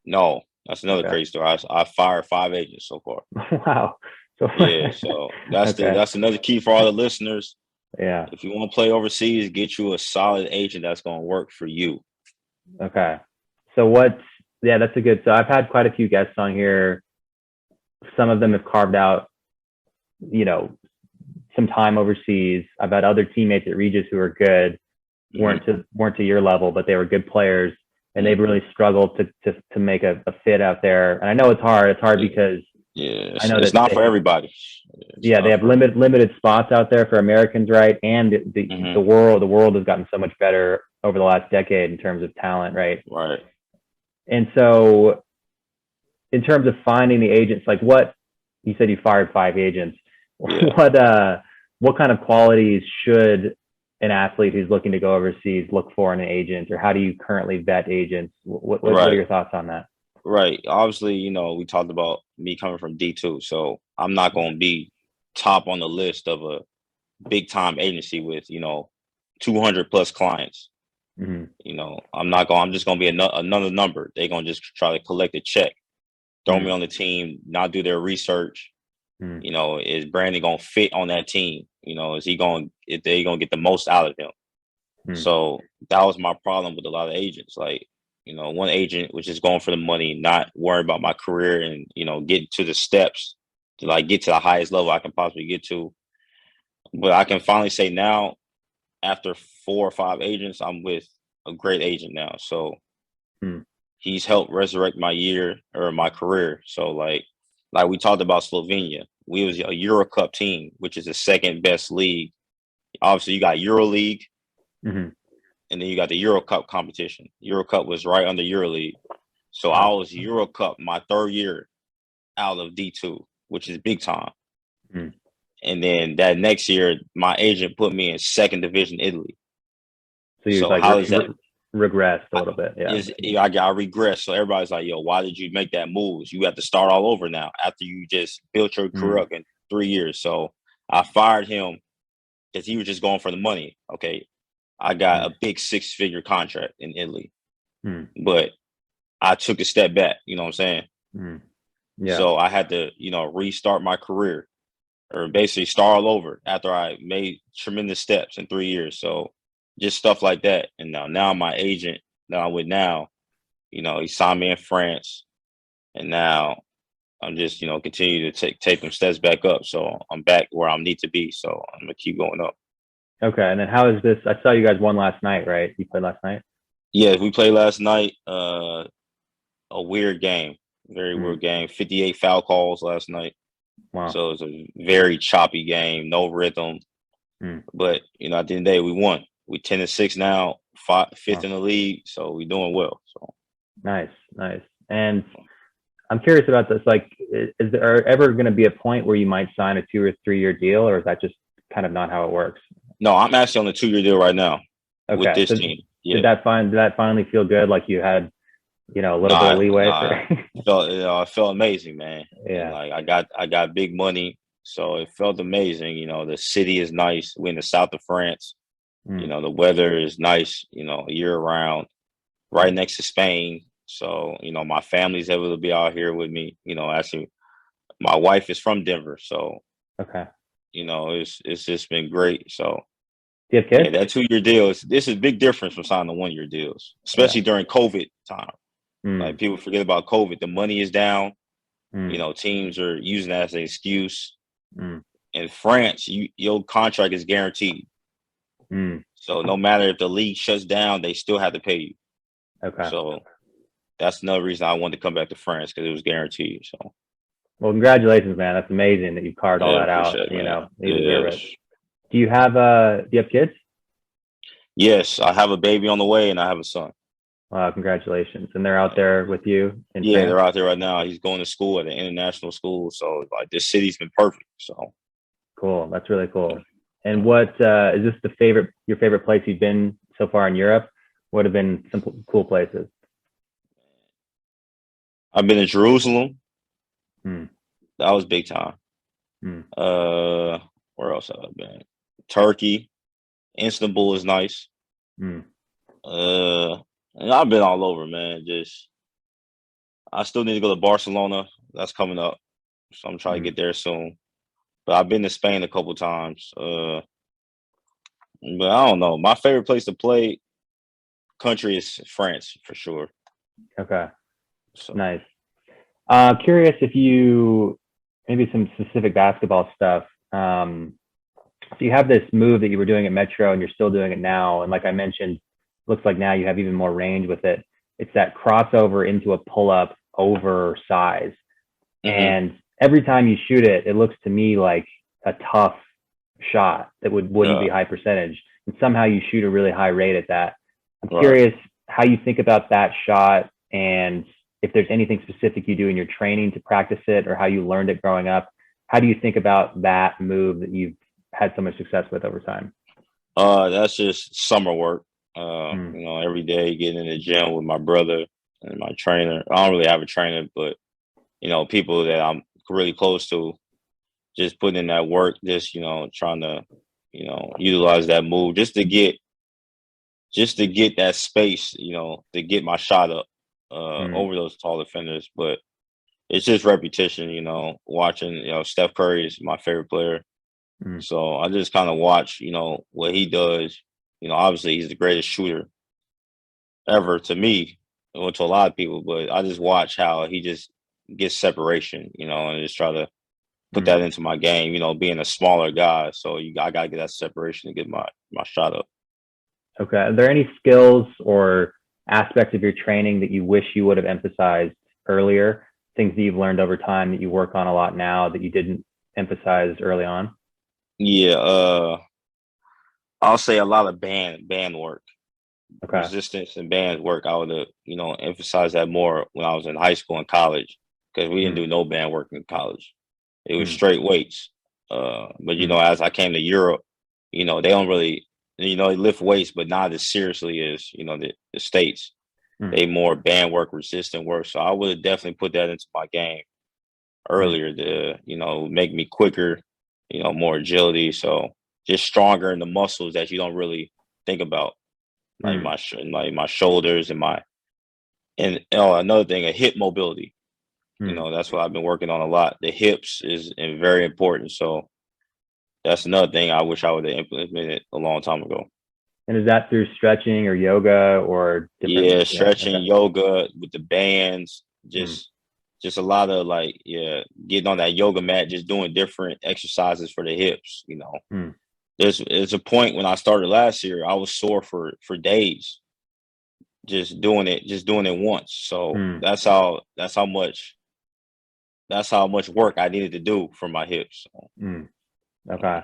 No, that's another Okay. crazy story. I fired 5 agents so far. Wow. So, Yeah, so that's the okay. that's another key for all the listeners. Yeah. If you want to play overseas, get you a solid agent that's gonna work for you. Okay. So what? Yeah, that's a good. So I've had quite a few guests on here. Some of them have carved out, you know, some time overseas. I've had other teammates at Regis who are good, hmm weren't to your level, but they were good players, and they've really struggled to make a fit out there. And I know it's hard. It's hard because Yeah, I it's, know it's that not for everybody. It's yeah, they not have for everybody. limited spots out there for Americans, right? And hmm the world has gotten so much better over the last decade in terms of talent, right? Right. And so in terms of finding the agents, like what you said, you fired 5 agents. Yeah. What kind of qualities should an athlete who's looking to go overseas look for in an agent, or how do you currently vet agents? What are Right. your thoughts on that? Right. Obviously, we talked about me coming from D2, so I'm not going to be top on the list of a big time agency with 200 plus clients. Mm-hmm. I'm just going to be another number. They're going to just try to collect a check, throw me on the team, not do their research. Mm-hmm. Is Brandon going to fit on that team? If they going to get the most out of him? So that was my problem with a lot of agents. Like, one agent was just going for the money, not worrying about my career and, getting to the steps to like get to the highest level I can possibly get to. But I can finally say now, after 4 or 5 agents, I'm with a great agent now. So Mm-hmm. he's helped resurrect my year or my career. So like we talked about Slovenia, we was a Euro Cup team, which is the second best league. Obviously, you got Euro League, Mm-hmm. and then you got the Euro Cup competition. Euro Cup was right under Euro League. So I Wow. was Euro Cup my 3rd year out of D2, which is big time. Mm-hmm. And then that next year, my agent put me in 2nd division Italy. So you So like how is that? regressed a little bit, yeah. I got regress. So everybody's like, "Yo, why did you make that move? You have to start all over now after you just built your career Mm-hmm. up in 3 years." So I fired him because he was just going for the money. Okay, I got a big 6-figure contract in Italy, Mm-hmm. but I took a step back. You know what I'm saying? Mm-hmm. Yeah. So I had to, restart my career or basically start all over after I made tremendous steps in 3 years. So just stuff like that. And now my agent that I'm with now, he signed me in France, and now I'm just, continue to take them steps back up. So I'm back where I need to be. So I'm gonna keep going up. Okay. And then how is this? I saw you guys won last night, right? You played last night? Yeah, we played last night. A weird game, very Mm. weird game. 58 foul calls last night. Wow. So it's a very choppy game, no rhythm. Mm. But at the end of the day, we won. We 10-6 now, fifth Wow. in the league. So we doing well. So Nice. Nice. And I'm curious about this. Like, is there ever going to be a point where you might sign a 2 or 3 year deal, or is that just kind of not how it works? no, I'm actually on a 2-year deal right now with Okay. this So team. did Yeah. that finally feel good? Like you had, a little bit of leeway Nah, for, it felt amazing, man. And yeah. like I got big money, so it felt amazing. The city is nice. We're in the south of France. Mm. The weather is nice. Year round. Right Mm. next to Spain. So my family's able to be out here with me. Actually, my wife is from Denver, so Okay. it's just been great. So Do you have yeah, kids? that 2-year deal this is a big difference from signing the 1-year deals, Yeah. especially during COVID time. Like Mm. people forget about COVID. The money is down. Mm. Teams are using that as an excuse. Mm. In France, your contract is guaranteed. Mm. So no matter if the league shuts down, they still have to pay you. Okay. So that's another reason I wanted to come back to France because it was guaranteed. So Well, congratulations, man. That's amazing that you carved all yeah, that out. appreciate it, man. You deserve it. Yes. Do you have kids? Yes, I have a baby on the way and I have a son. Congratulations. And they're out there with you in Yeah, France? they're out there right now. He's going to school at an international school. So like this city's been perfect. So Cool. That's really cool. And yeah. what is this your favorite place you've been so far in Europe? What have been some cool places? I've been to Jerusalem. Hmm. That was big time. Hmm. Where else have I been? Turkey. Istanbul is nice. Hmm. And I've been all over, man. I still need to go to Barcelona. That's coming up. So I'm trying to Hmm. get there soon. But I've been to Spain a couple times. But I don't know. My favorite place to play country is France for sure. Okay. So Nice. Curious if maybe some specific basketball stuff. So you have this move that you were doing at Metro and you're still doing it now. And like I mentioned, looks like now you have even more range with it. It's that crossover into a pull up over size. And every time you shoot it, it looks to me like a tough shot that wouldn't be high percentage. And somehow you shoot a really high rate at that. I'm right. curious how you think about that shot and if there's anything specific you do in your training to practice it or how you learned it growing up. How do you think about that move that you've had so much success with over time? That's just summer work. Mm. Every day getting in the gym with my brother and my trainer. I don't really have a trainer, but people that I'm really close to, just putting in that work, just trying to, utilize that move just to get that space, to get my shot up Mm. over those tall defenders. But it's just repetition, watching, Steph Curry is my favorite player. Mm. So I just kind of watch, what he does. Obviously he's the greatest shooter ever to me, well, to a lot of people, but I just watch how he just gets separation, and just try to put Mm. that into my game, being a smaller guy. So I gotta get that separation to get my shot up. Okay. Are there any skills or aspects of your training that you wish you would have emphasized earlier? Things that you've learned over time that you work on a lot now that you didn't emphasize early on? Yeah, I'll say a lot of band work, Okay. resistance and band work. I would have, emphasize that more when I was in high school and college, because we didn't Mm. do no band work in college. It was Mm. straight weights. But Mm. as I came to Europe, they don't really, they lift weights, but not as seriously as the States. Mm. They more band work, resistant work. So I would have definitely put that into my game Mm. earlier to make me quicker, more agility. So just stronger in the muscles that you don't really think about, like Mm. like my shoulders and another thing, a hip mobility. Mm. That's what I've been working on a lot. The hips is very important. So that's another thing I wish I would have implemented a long time ago. And is that through stretching or yoga or different? Yeah, Yeah. stretching, Okay. yoga with the bands, Mm. just a lot of getting on that yoga mat, just doing different exercises for the hips. Mm. There's a point when I started last year, I was sore for days just doing it once. So Mm. that's how much work I needed to do for my hips. So, Mm. Okay.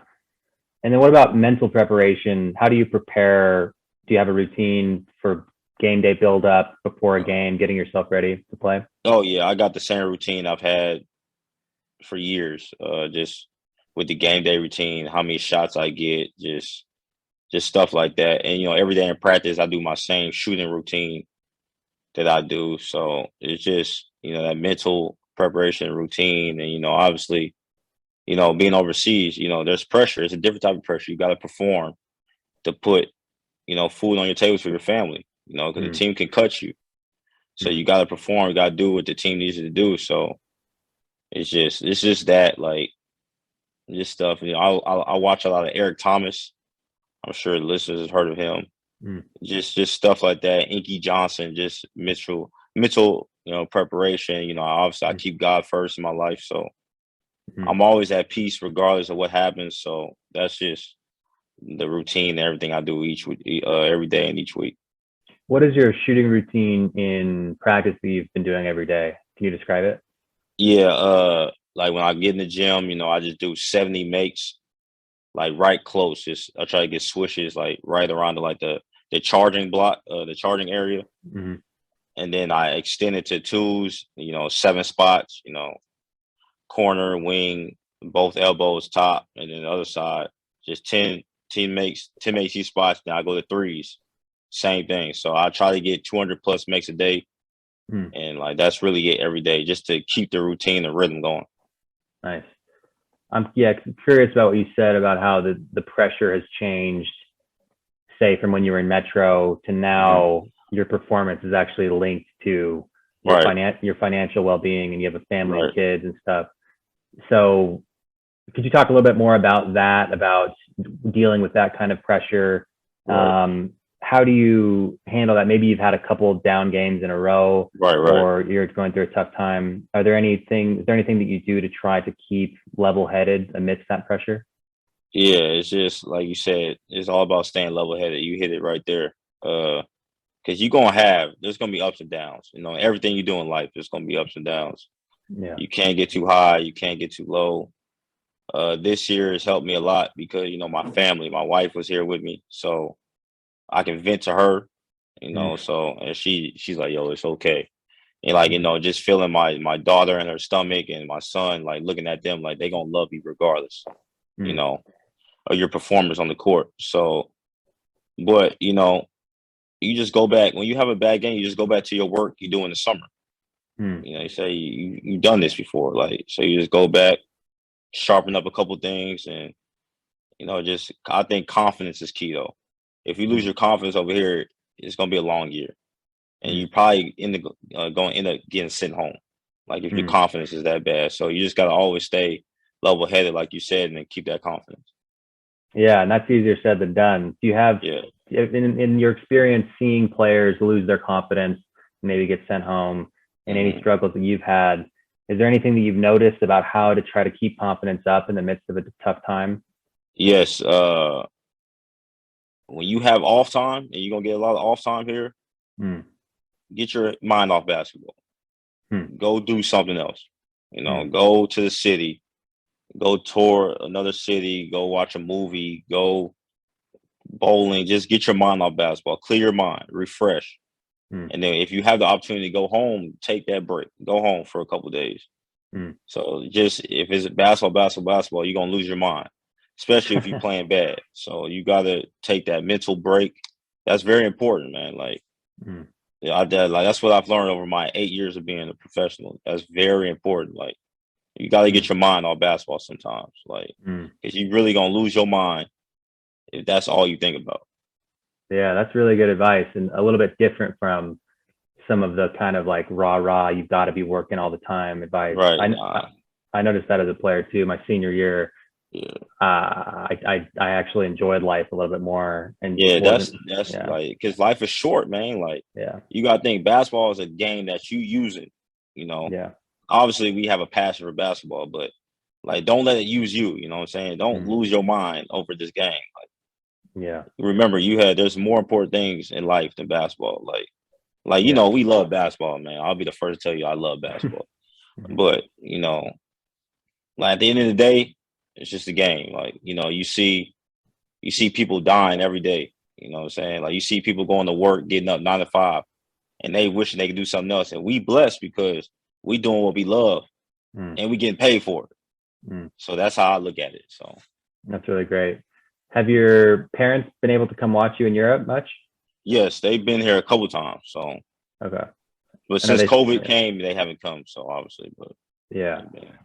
And then what about mental preparation? How do you prepare? Do you have a routine for game day build up before a game, getting yourself ready to play? oh yeah, I got the same routine I've had for years. Just with the game day routine, how many shots I get, just stuff like that. And every day in practice, I do my same shooting routine that I do. So it's just that mental preparation routine, and obviously being overseas, there's pressure. It's a different type of pressure. You got to perform to put food on your tables for your family. Because the Mm. team can cut you, so Mm. you got to perform. You got to do what the team needs you to do. So it's just that, like, just stuff. I watch a lot of Eric Thomas. I'm sure the listeners have heard of him. Mm. Just stuff like that. Inky Johnson, just mental preparation. Obviously I Mm. keep God first in my life, so Mm. I'm always at peace regardless of what happens. So that's just the routine, and everything I do every day and each week. What is your shooting routine in practice that you've been doing every day? Can you describe it? Yeah, like when I get in the gym, I just do 70 makes, like right close. Just I try to get swishes like right around the charging block, the charging area, Mm. and then I extend it to twos. 7 spots. Corner, wing, both elbows, top, and then the other side, just 10 makes each spots. Then I go to threes, same thing. So I try to get 200 plus makes a day, Mm. and like that's really it every day, just to keep the routine and rhythm going. Nice. I'm curious about what you said about how the pressure has changed, say from when you were in Metro to Hmm. now. Your performance is actually linked to Right, your financial well being, and you have a family and right. kids and stuff. So could you talk a little bit more about that, about dealing with that kind of pressure? Right, How do you handle that? Maybe you've had a couple of down games in a row, right, right. or you're going through a tough time. Is there anything that you do to try to keep level headed amidst that pressure? Yeah, it's just like you said, it's all about staying level headed. You hit it right there. Because there's gonna be ups and downs. Everything you do in life, there's gonna be ups and downs. Yeah. You can't get too high, you can't get too low. This year has helped me a lot because my family, my wife was here with me, so I can vent to her. Mm. So and she's like, "Yo, it's okay." And like, just feeling my daughter in her stomach and my son, like looking at them like they gonna love you regardless, you Mm. know, of your performance on the court. So, but you just go back when you have a bad game. You just go back to your work you do in the summer. Mm. You say you've done this before, like so. You just go back, sharpen up a couple things, and just I think confidence is key though. If you lose Mm. your confidence over here, it's gonna be a long year, and Mm. you probably going to end up getting sent home. Like if your Mm. confidence is that bad, so you just gotta always stay level headed, like you said, and then keep that confidence. Yeah, and that's easier said than done. Do you have, Yeah. in your experience, seeing players lose their confidence, maybe get sent home, and any struggles that you've had? Is there anything that you've noticed about how to try to keep confidence up in the midst of a tough time? Yes. When you have off time, and you're gonna get a lot of off time here, Mm. get your mind off basketball. Mm. Go do something else. Mm. Go to the city, go tour another city, go watch a movie, go bowling. Just get your mind off basketball, clear your mind, refresh. Mm. And then if you have the opportunity to go home, take that break. Go home for a couple of days. Mm. So just if it's basketball, you're gonna lose your mind, especially if you're playing bad. So you gotta take that mental break. That's very important, man. Like, Mm. yeah, that's what I've learned over my 8 years of being a professional. That's very important. Like, you gotta Mm. get your mind off basketball sometimes. Like, Mm. because you really gonna lose your mind if that's all you think about. Yeah, that's really good advice, and a little bit different from some of the kind of like rah, you've got to be working all the time advice. Right. I noticed that as a player too. My senior year, Yeah. I actually enjoyed life a little bit more and Yeah, that's wasn't. that's Yeah, like because life is short, man. Like yeah, you gotta think basketball is a game that you use it, you know. yeah. Obviously we have a passion for basketball, but like don't let it use you, you know what I'm saying? Don't Mm. lose your mind over this game. Like Yeah. remember there's more important things in life than basketball. Like Yeah. we love basketball, man. I'll be the first to tell you I love basketball. Mhm. But, like at the end of the day, it's just a game. Like, you see people dying every day. You know what I'm saying? Like you see people going to work, getting up 9 to 5, and they wishing they could do something else. And we blessed because we doing what we love Mm. and we getting paid for it. Mm. So that's how I look at it. So That's really great. Have your parents been able to come watch you in Europe much? yes, they've been here a couple times. So, Okay. but And are since they? COVID came, they haven't come. So obviously, but Yeah. they've been.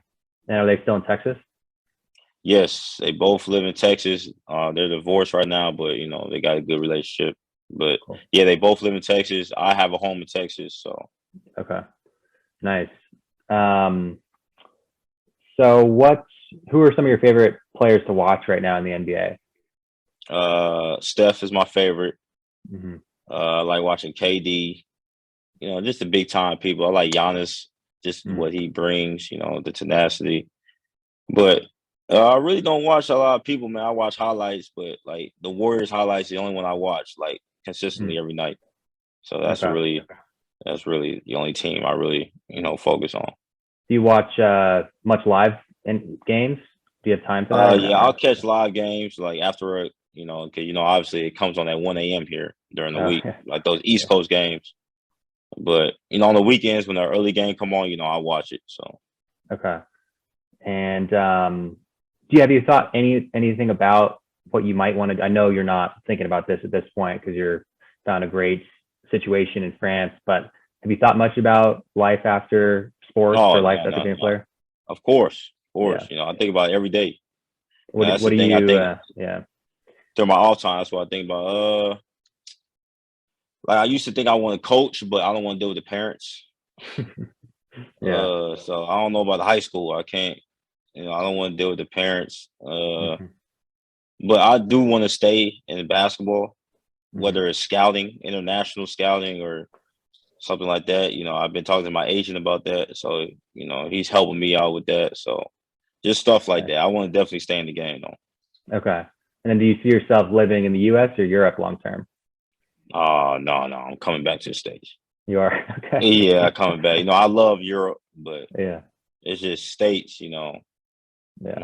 And are they still in Texas? Yes, they both live in Texas. They're divorced right now, but they got a good relationship. But Cool. yeah, they both live in Texas. I have a home in Texas, so Okay. Nice. Um, so who are some of your favorite players to watch right now in the NBA? Steph is my favorite. Mm-hmm. I like watching KD. Just the big time people. I like Giannis, just Mm. what he brings. The tenacity. But I really don't watch a lot of people, man. I watch highlights, but like the Warriors highlights, the only one I watch like consistently Mm. every night. So that's Okay. really the only team I really focus on. Do you watch much live in games? Do you have time for that or Yeah, not? I'll catch live games like after because obviously it comes on at 1 a.m. here during the Oh, week, yeah. like those East Yeah. Coast games. But on the weekends when the early game come on, I watch it. So Okay. And have you thought anything about what you might want to? I know you're not thinking about this at this point because you're found a great situation in France, but have you thought much about life after sports no, or life no, after no, being a no. player? Of course, of Yeah. course. I think about it every day. That's What the do thing I you? think Yeah. during my off time. That's what I think about. Like I used to think I want to coach, but I don't want to deal with the parents. Yeah. So I don't know about the high school. I can't. I don't want to deal with the parents. Mm-hmm. But I do want to stay in basketball, Mm-hmm. whether it's scouting, international scouting, or something like that. I've been talking to my agent about that. So, he's helping me out with that. So just stuff like Nice. that. I want to definitely stay in the game though. Okay. And then do you see yourself living in the US or Europe long term? No. I'm coming back to the States. You are? Okay. Yeah, coming back. I love Europe, but Yeah. it's just States, Yeah.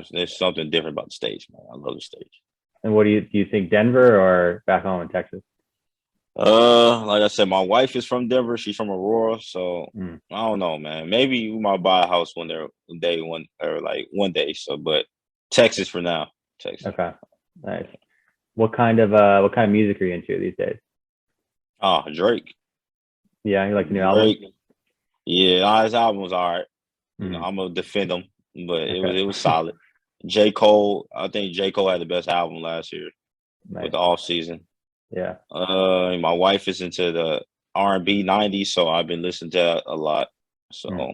there's something different about the States, man. I love the States. And what do you think, Denver or back home in Texas? Like I said, my wife is from Denver. She's from Aurora, so Mm. I don't know, man. Maybe we might buy a house one day. So, but Texas for now. Texas. Okay, nice. What kind of music are you into these days? Oh, Drake. Yeah, you like the new album? Drake. Yeah, his album was all right. Mhm. I'm gonna defend him, but Okay. it was solid. J. Cole, I think J. Cole had the best album last year Nice. with the off season. Yeah. My wife is into the R&B 90s, so I've been listening to that a lot. So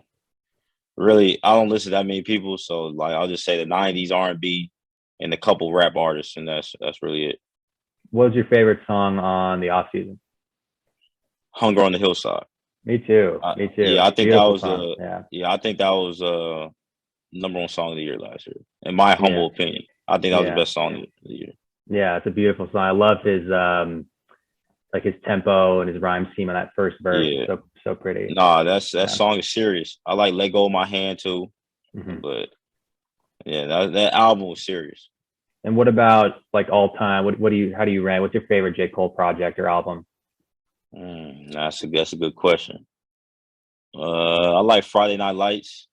really, I don't listen to that many people, so like I'll just say the 90s R&B and a couple rap artists, and that's really it. What was your favorite song on the off season? Hunger on the Hillside. Me too. Me too. Yeah, I think Beautiful that was song. I think that was number one song of the year last year, in my humble opinion. I think that was the best song of the year. Yeah, it's a beautiful song. I love his like his tempo and his rhyme scheme on that first verse. Yeah. So pretty. Nah, that song is serious. I like Let Go of My Hand too, but yeah, that album was serious. And what about like all time? How do you rank? What's your favorite J. Cole project or album? That's a good question. I like Friday Night Lights.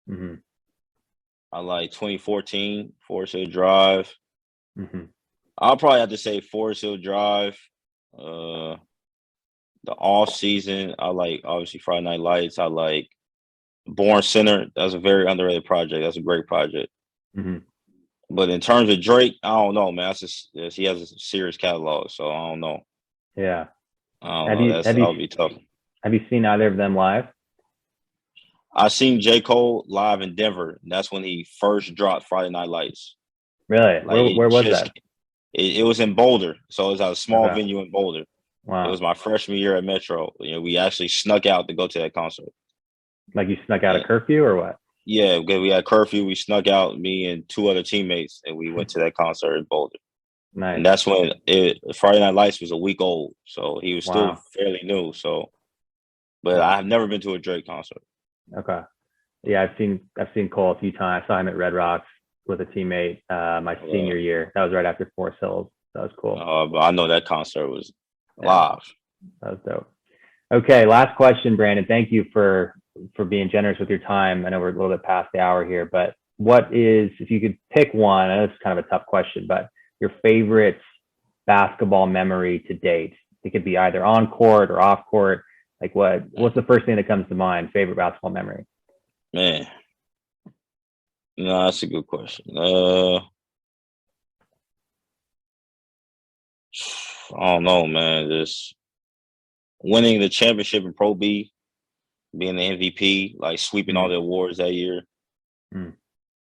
Mm-hmm. I like 2014 Forest Hill Drive. Mm-hmm. I'll probably have to say Forest Hill Drive. The off season, I like obviously Friday Night Lights. I like Born Center. That's a very underrated project. That's a great project. Mm-hmm. But in terms of Drake, I don't know, man. He has a serious catalog, so I don't know. Yeah. I don't know. That'll be tough. Have you seen either of them live? I seen J. Cole live in Denver. And that's when he first dropped Friday Night Lights. Really? Like Where was that? It was in Boulder, so it was at a small venue in Boulder. Wow. It was my freshman year at Metro. We actually snuck out to go to that concert. Like you snuck out a curfew or what? Yeah, because we had curfew. We snuck out, me and two other teammates, and we went to that concert in Boulder. Nice. And that's when Friday Night Lights was a week old, so he was still fairly new. So, but I've never been to a Drake concert. Okay. Yeah, I've seen Cole a few times. I saw him at Red Rocks with a teammate my senior year. That was right after Forest Hills. That was cool. But I know that concert was live. That was dope. Okay, last question, Brandon. Thank you for being generous with your time. I know we're a little bit past the hour here, but what is, if you could pick one, I know it's kind of a tough question, but your favorite basketball memory to date? It could be either on court or off court. Like what's the first thing that comes to mind? Favorite basketball memory? Man, no, that's a good question. I don't know, man. Just winning the championship in Pro B, being the MVP, like sweeping all the awards that year. That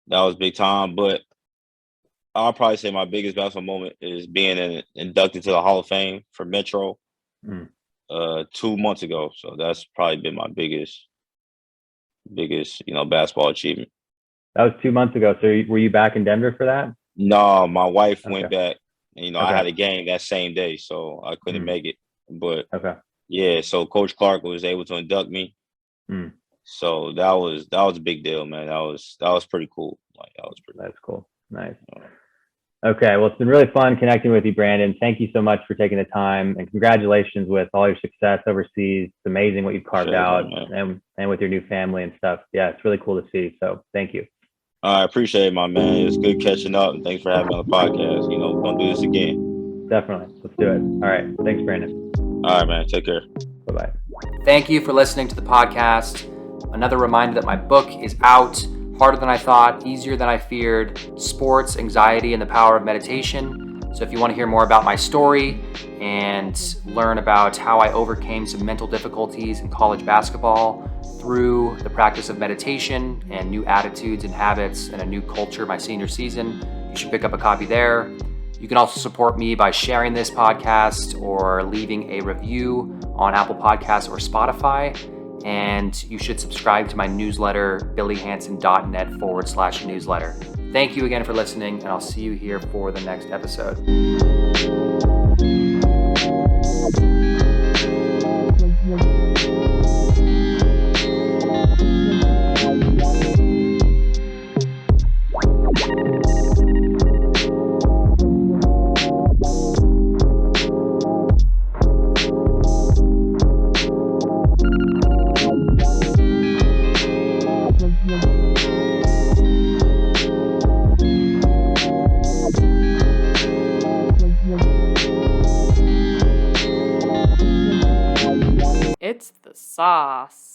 was big time. But I'll probably say my biggest basketball moment is being inducted to the Hall of Fame for Metro 2 months ago. So that's probably been my biggest, basketball achievement. That was 2 months ago. So were you back in Denver for that? No, my wife went back. I had a game that same day, so I couldn't make it. But yeah, so Coach Clark was able to induct me. So that was a big deal, man. That was pretty cool. That's cool. Nice. Okay, well, it's been really fun connecting with you, Brandon. Thank you so much for taking the time, and congratulations with all your success overseas. It's amazing what you've carved out, and with your new family and stuff. Yeah, it's really cool to see. So thank you. I appreciate it, my man. It's good catching up, and thanks for having me on the podcast. We're gonna do this again. Definitely. Let's do it. All right. Thanks, Brandon. All right, man. Take care. Bye-bye. Thank you for listening to the podcast. Another reminder that my book is out. Harder Than I Thought, Easier Than I Feared, Sports, Anxiety, and the Power of Meditation. So if you want to hear more about my story and learn about how I overcame some mental difficulties in college basketball through the practice of meditation and new attitudes and habits and a new culture my senior season, you should pick up a copy there. You can also support me by sharing this podcast or leaving a review on Apple Podcasts or Spotify. And you should subscribe to my newsletter, billyhanson.net/newsletter. Thank you again for listening, and I'll see you here for the next episode. It's the sauce.